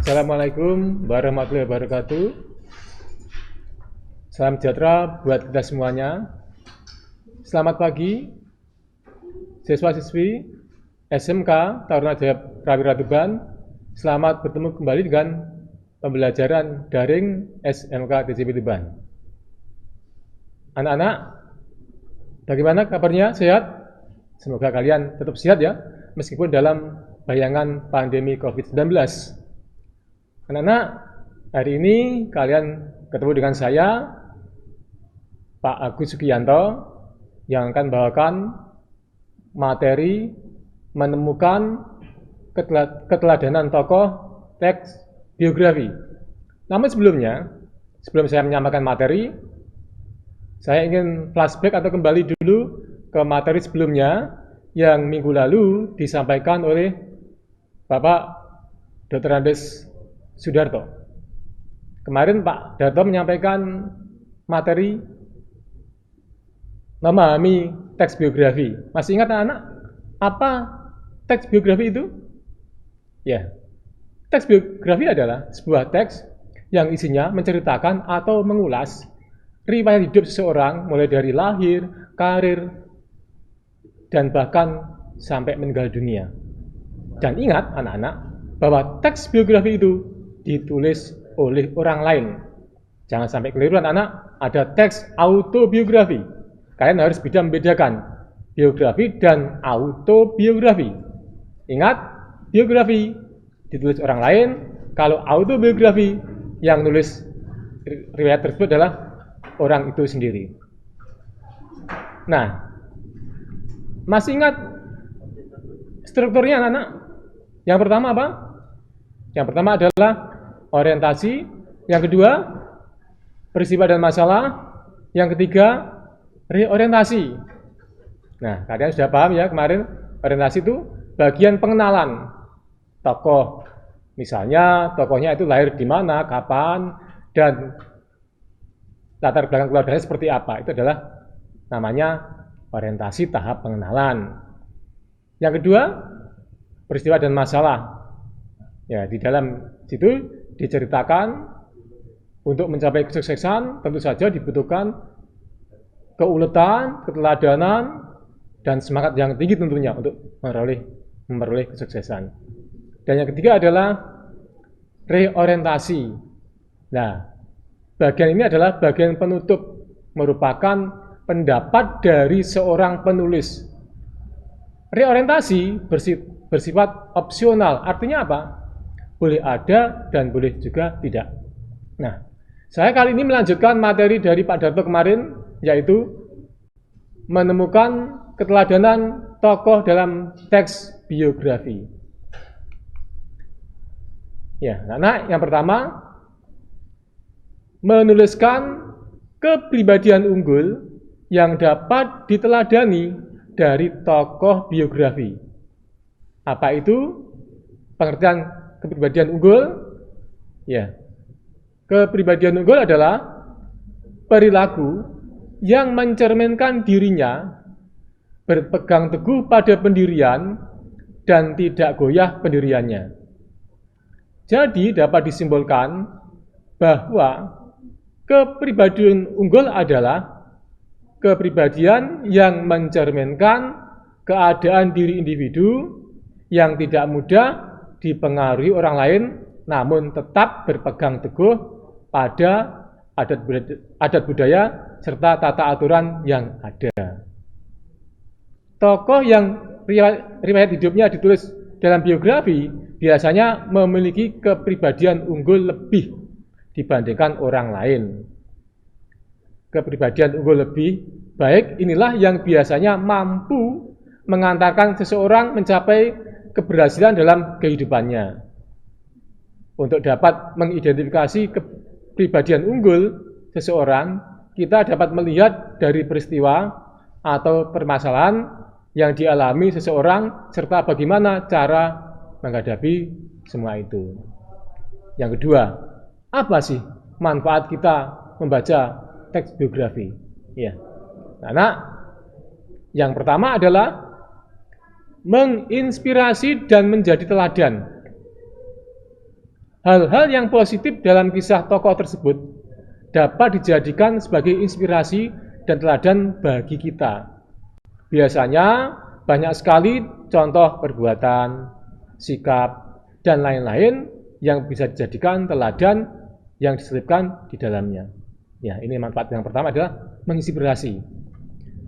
Assalamualaikum warahmatullahi wabarakatuh. Salam sejahtera buat kita semuanya. Selamat pagi, siswa-siswi SMK Taruna Jaya Prawira Tuban. Selamat bertemu kembali dengan pembelajaran daring SMK TJP Tuban. Anak-anak, bagaimana kabarnya? Sehat? Semoga kalian tetap sehat ya, meskipun dalam bayangan pandemi COVID-19. Anak-anak, hari ini kalian ketemu dengan saya, Pak Agus Sugiyanto, yang akan bawakan materi menemukan keteladanan tokoh teks biografi. Namun sebelum saya menyampaikan materi, saya ingin flashback atau kembali dulu ke materi sebelumnya yang minggu lalu disampaikan oleh Bapak Dr. Andes Sudarto. Kemarin Pak Darto menyampaikan materi memahami teks biografi. Masih ingat anak-anak apa teks biografi itu? Ya, teks biografi adalah sebuah teks yang isinya menceritakan atau mengulas riwayat hidup seseorang mulai dari lahir, karir, dan bahkan sampai meninggal dunia. Dan ingat anak-anak bahwa teks biografi itu ditulis oleh orang lain. Jangan sampai keliru anak-anak, ada teks autobiografi. Kalian harus bisa membedakan biografi dan autobiografi. Ingat, biografi ditulis orang lain, kalau autobiografi yang nulis riwayat tersebut adalah orang itu sendiri. Nah, masih ingat strukturnya anak-anak? Yang pertama apa? Yang pertama adalah orientasi, yang kedua peristiwa dan masalah, yang ketiga reorientasi. Nah, kalian sudah paham ya kemarin orientasi itu bagian pengenalan tokoh. Misalnya tokohnya itu lahir di mana, kapan, dan latar belakang keluarganya seperti apa. Itu adalah namanya orientasi tahap pengenalan. Yang kedua, peristiwa dan masalah. Ya, di dalam situ diceritakan untuk mencapai kesuksesan tentu saja dibutuhkan keuletan, keteladanan, dan semangat yang tinggi tentunya untuk memperoleh kesuksesan. Dan yang ketiga adalah reorientasi. Nah, bagian ini adalah bagian penutup, merupakan pendapat dari seorang penulis. Reorientasi bersifat opsional, artinya apa? Boleh ada dan boleh juga tidak. Nah, saya kali ini melanjutkan materi dari Pak Darto kemarin, yaitu menemukan keteladanan tokoh dalam teks biografi. Ya, nah yang pertama, menuliskan kepribadian unggul yang dapat diteladani dari tokoh biografi. Apa itu pengertian kepribadian unggul? Ya, kepribadian unggul adalah perilaku yang mencerminkan dirinya berpegang teguh pada pendirian dan tidak goyah pendiriannya. Jadi dapat disimbolkan bahwa kepribadian unggul adalah kepribadian yang mencerminkan keadaan diri individu yang tidak mudah dipengaruhi orang lain, namun tetap berpegang teguh pada adat budaya serta tata aturan yang ada. Tokoh yang riwayat hidupnya ditulis dalam biografi biasanya memiliki kepribadian unggul lebih dibandingkan orang lain. Kepribadian unggul lebih baik inilah yang biasanya mampu mengantarkan seseorang mencapai keberhasilan dalam kehidupannya. Untuk dapat mengidentifikasi kepribadian unggul seseorang, kita dapat melihat dari peristiwa atau permasalahan yang dialami seseorang serta bagaimana cara menghadapi semua itu. Yang kedua, apa sih manfaat kita membaca teks biografi? Ya, karena yang pertama adalah menginspirasi dan menjadi teladan. Hal-hal yang positif dalam kisah tokoh tersebut dapat dijadikan sebagai inspirasi dan teladan bagi kita. Biasanya banyak sekali contoh perbuatan, sikap, dan lain-lain yang bisa dijadikan teladan yang diselipkan di dalamnya. Ya, ini manfaat yang pertama adalah menginspirasi.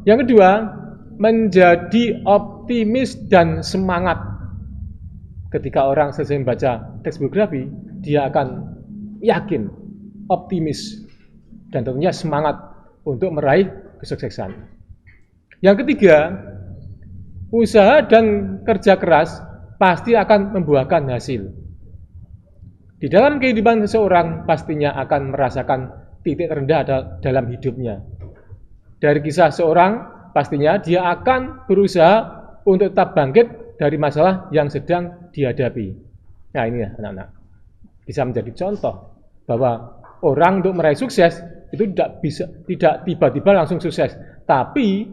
Yang kedua, menjadi optimis dan semangat. Ketika orang selesai membaca teks biografi, dia akan yakin, optimis, dan tentunya semangat untuk meraih kesuksesan. Yang ketiga, usaha dan kerja keras pasti akan membuahkan hasil. Di dalam kehidupan seseorang pastinya akan merasakan titik terendah dalam hidupnya. Dari kisah seorang, pastinya dia akan berusaha untuk tetap bangkit dari masalah yang sedang dihadapi. Nah, ini ya anak-anak, bisa menjadi contoh bahwa orang untuk meraih sukses itu tidak tiba-tiba langsung sukses, tapi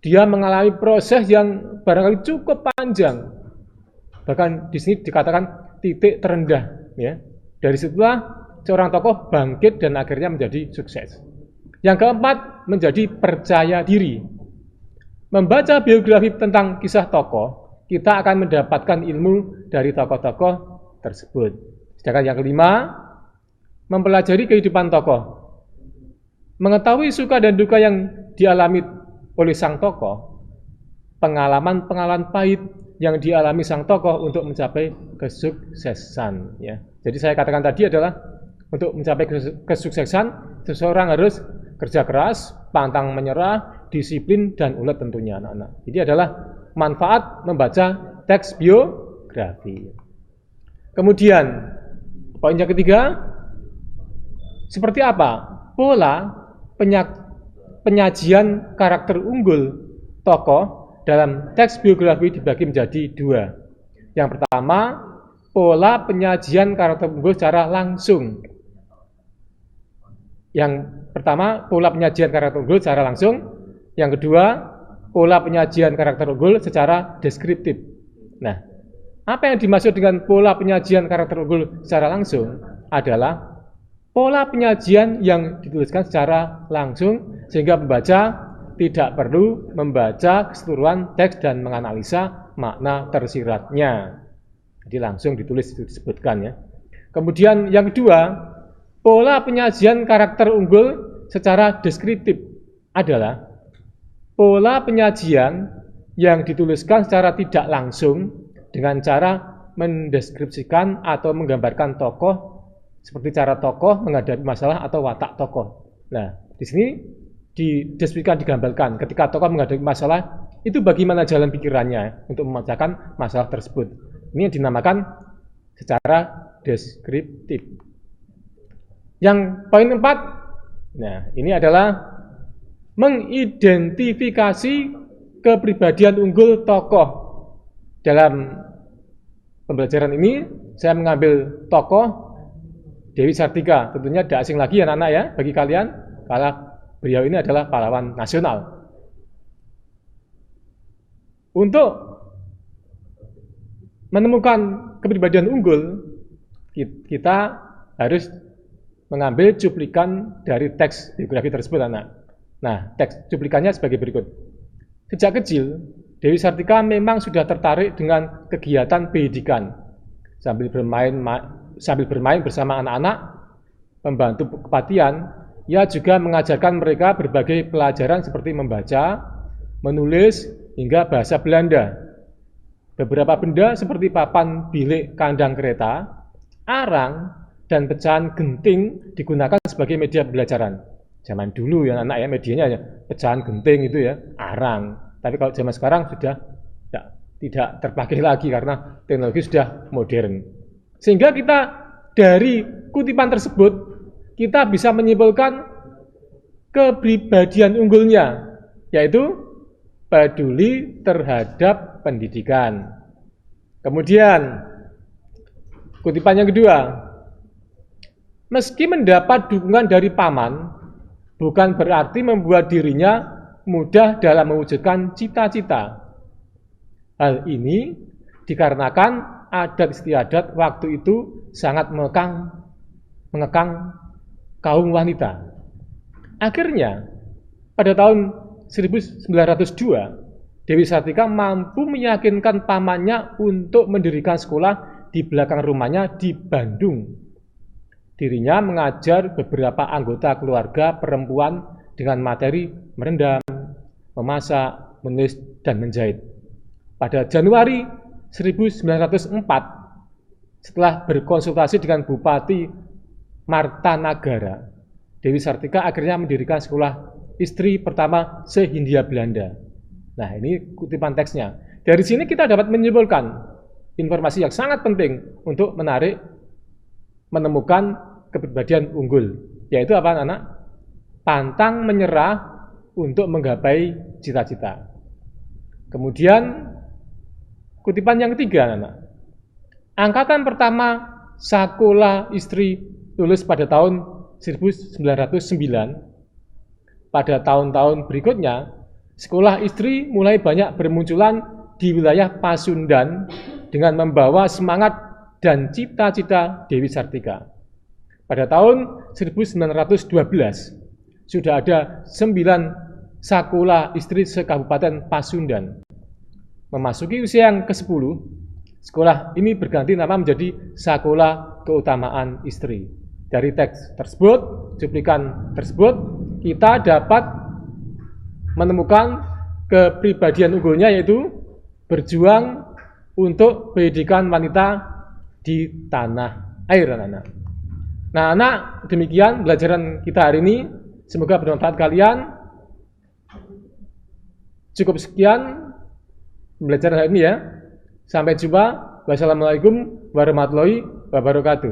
dia mengalami proses yang barangkali cukup panjang. Bahkan di sini dikatakan titik terendah, ya. Dari situlah seorang tokoh bangkit dan akhirnya menjadi sukses. Yang keempat, menjadi percaya diri. Membaca biografi tentang kisah tokoh, kita akan mendapatkan ilmu dari tokoh-tokoh tersebut. Sedangkan yang kelima, mempelajari kehidupan tokoh. Mengetahui suka dan duka yang dialami oleh sang tokoh, pengalaman-pengalaman pahit yang dialami sang tokoh untuk mencapai kesuksesan. Ya. Jadi saya katakan tadi adalah untuk mencapai kesuksesan, seseorang harus kerja keras, pantang menyerah, disiplin, dan ulet tentunya anak-anak. Jadi adalah manfaat membaca teks biografi. Kemudian, poin yang ketiga, seperti apa pola penyajian karakter unggul tokoh dalam teks biografi dibagi menjadi dua. Yang pertama, pola penyajian karakter unggul secara langsung. Yang pertama, pola penyajian karakter unggul secara langsung. Yang kedua, pola penyajian karakter unggul secara deskriptif. Nah, apa yang dimaksud dengan pola penyajian karakter unggul secara langsung adalah pola penyajian yang dituliskan secara langsung sehingga pembaca tidak perlu membaca keseluruhan teks dan menganalisa makna tersiratnya. Jadi langsung ditulis itu disebutkan ya. Kemudian yang kedua, pola penyajian karakter unggul secara deskriptif adalah pola penyajian yang dituliskan secara tidak langsung dengan cara mendeskripsikan atau menggambarkan tokoh seperti cara tokoh menghadapi masalah atau watak tokoh. Nah, di sini dideskripsikan, digambarkan ketika tokoh menghadapi masalah itu bagaimana jalan pikirannya untuk memecahkan masalah tersebut. Ini yang dinamakan secara deskriptif. Yang poin 4, nah ini adalah mengidentifikasi kepribadian unggul tokoh. Dalam pembelajaran ini saya mengambil tokoh Dewi Sartika, tentunya tidak asing lagi anak-anak ya bagi kalian, karena beliau ini adalah pahlawan nasional. Untuk menemukan kepribadian unggul, kita harus mengambil cuplikan dari teks biografi tersebut, anak. Nah, teks cuplikannya sebagai berikut. Sejak kecil, Dewi Sartika memang sudah tertarik dengan kegiatan pendidikan. Sambil bermain bersama anak-anak, membantu kepatian, ia juga mengajarkan mereka berbagai pelajaran seperti membaca, menulis, hingga bahasa Belanda. Beberapa benda seperti papan bilik kandang kereta, arang, dan pecahan genting digunakan sebagai media pembelajaran. Zaman dulu ya anak ya medianya ya pecahan genting itu ya, arang. Tapi kalau zaman sekarang sudah tidak terpakai lagi karena teknologi sudah modern. Sehingga kita dari kutipan tersebut kita bisa menyimpulkan kepribadian unggulnya, yaitu peduli terhadap pendidikan. Kemudian kutipan yang kedua, meski mendapat dukungan dari paman, bukan berarti membuat dirinya mudah dalam mewujudkan cita-cita. Hal ini dikarenakan adat istiadat waktu itu sangat mengekang kaum wanita. Akhirnya, pada tahun 1902, Dewi Sartika mampu meyakinkan pamannya untuk mendirikan sekolah di belakang rumahnya di Bandung. Dirinya mengajar beberapa anggota keluarga perempuan dengan materi merendam, memasak, menulis, dan menjahit. Pada Januari 1904, setelah berkonsultasi dengan Bupati Martanagara, Dewi Sartika akhirnya mendirikan sekolah istri pertama se-Hindia Belanda. Nah, ini kutipan teksnya. Dari sini kita dapat menyimpulkan informasi yang sangat penting untuk menemukan kepribadian unggul, yaitu apa, anak? Pantang menyerah untuk menggapai cita-cita. Kemudian kutipan yang ketiga, anak. Angkatan pertama sekolah istri lulus pada tahun 1909. Pada tahun-tahun berikutnya, sekolah istri mulai banyak bermunculan di wilayah Pasundan dengan membawa semangat dan cita-cita Dewi Sartika. Pada tahun 1912, sudah ada 9 sekolah istri se-Kabupaten Pasundan. Memasuki usia yang ke-10, sekolah ini berganti nama menjadi Sekolah Keutamaan Istri. Dari teks tersebut, cuplikan tersebut, kita dapat menemukan kepribadian unggulnya, yaitu berjuang untuk pendidikan wanita di tanah air, anak-anak. Nah, anak, demikian pelajaran kita hari ini. Semoga bermanfaat kalian. Cukup sekian pembelajaran hari ini ya. Sampai jumpa. Wassalamualaikum warahmatullahi wabarakatuh.